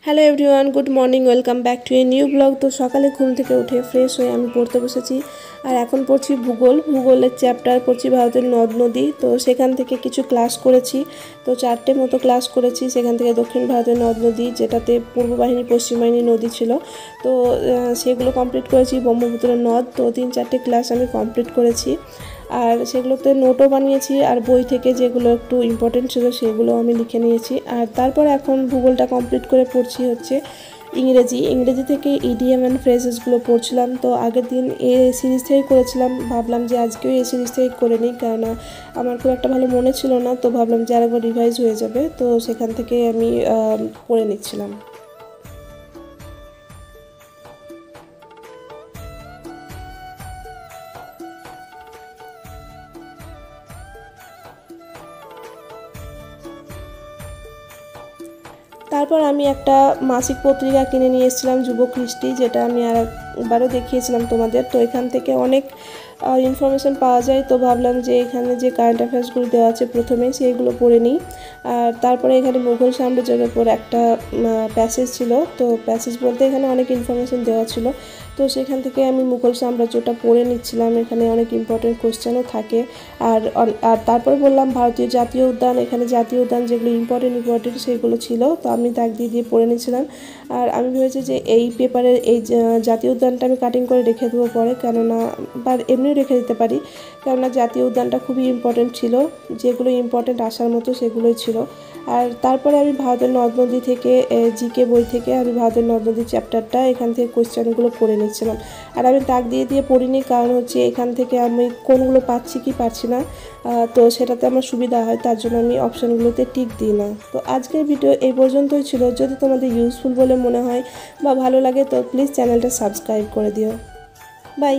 Hello everyone, good morning, welcome back to a new blog. তো সকালে ঘুম থেকে উঠে ফ্রেশ হয়ে আমি পড়তে বসেছি। আর এখন পড়ছি ভূগোলের চ্যাপ্টার পড়ছি ভারতের নদ নদী। তো সেখান থেকে কিছু ক্লাস করেছি। তো 4টে মতো ক্লাস করেছি। সেখান থেকে দক্ষিণ ভারতের নদ নদী, যেটাতে পূর্ব বাহিনী পশ্চিম বাহিনী নদী ছিল, তো সেগুলো কমপ্লিট করেছি। ব্রহ্মপুত্র নদ, তো 3-4টে ক্লাস আমি কমপ্লিট করেছি। আর সেগুলোতে নোটও বানিয়েছি, আর বই থেকে যেগুলো একটু ইম্পর্টেন্ট ছিল সেগুলো আমি লিখে নিয়েছি। আর তারপর এখন ভূগোলটা কমপ্লিট করে পড়ছি হচ্ছে ইংরেজি থেকে ইডিএম অ্যান্ড ফ্রেজেসগুলো পড়ছিলাম। তো আগের দিন এ সিরিজ থেকেই করেছিলাম, ভাবলাম যে আজকেও এই সিরিজ থেকে করে নিই, কেননা আমার খুব একটা ভালো মনে ছিল না। তো ভাবলাম যে আরেকবার রিভাইজ হয়ে যাবে, তো সেখান থেকে আমি পড়ে নিচ্ছিলাম। তারপর আমি একটা মাসিক পত্রিকা কিনে নিয়ে এসেছিলাম, যুবকৃষ্টি, যেটা আমি আর একবারও দেখিয়েছিলাম তোমাদের। তো এখান থেকে অনেক ইনফরমেশান পাওয়া যায়। তো ভাবলাম যে এখানে যে কারেন্ট অ্যাফেয়ার্সগুলো দেওয়া আছে প্রথমেই সেইগুলো পড়ে নিই। আর তারপরে এখানে মুঘল সাম্রাজ্যের ওপর একটা প্যাসেজ ছিল। তো প্যাসেজ বলতে এখানে অনেক ইনফরমেশান দেওয়া ছিল। তো সেখান থেকে আমি মুঘল সাম্রাজ্যটা পড়ে নিচ্ছিলাম। এখানে অনেক ইম্পর্টেন্ট কোশ্চেনও থাকে। আর তারপরে বললাম ভারতীয় জাতীয় উদ্যান, এখানে জাতীয় উদ্যান যেগুলো ইম্পর্টেন্ট সেগুলো ছিল। তো আমি দাগ দিয়ে দিয়ে পড়ে নিয়েছিলাম। আর আমি ভেবেছি যে এই পেপারের এই জাতীয় উদ্যানটা আমি কাটিং করে রেখে দেবো পরে, কেননা বা এমনিও রেখে দিতে পারি, কেননা জাতীয় উদ্যানটা খুবই ইম্পর্টেন্ট ছিল। যেগুলো ইম্পর্টেন্ট আসার মতো সেগুলোই ছিল। আর তারপরে আমি ভারতের নদ নদী থেকে জিকে বই থেকে আমি ভারতের নদ নদী চ্যাপ্টারটা এখান থেকে কোয়েশ্চেনগুলো পড়ে নিচ্ছিলাম। আর আমি দাগ দিয়ে দিয়ে পড়িনি, কারণ হচ্ছে এখান থেকে আমি কোনগুলো পাচ্ছি কি পাচ্ছি না, তো সেটাতে আমার সুবিধা হয়, তার জন্য আমি অপশানগুলোতে টিক দিই না। তো আজকের ভিডিও এই পর্যন্তই ছিল। যদি তোমাদের ইউজফুল বলে মনে হয় বা ভালো লাগে, তো প্লিজ চ্যানেলটা সাবস্ক্রাইব করে দিও। বাই।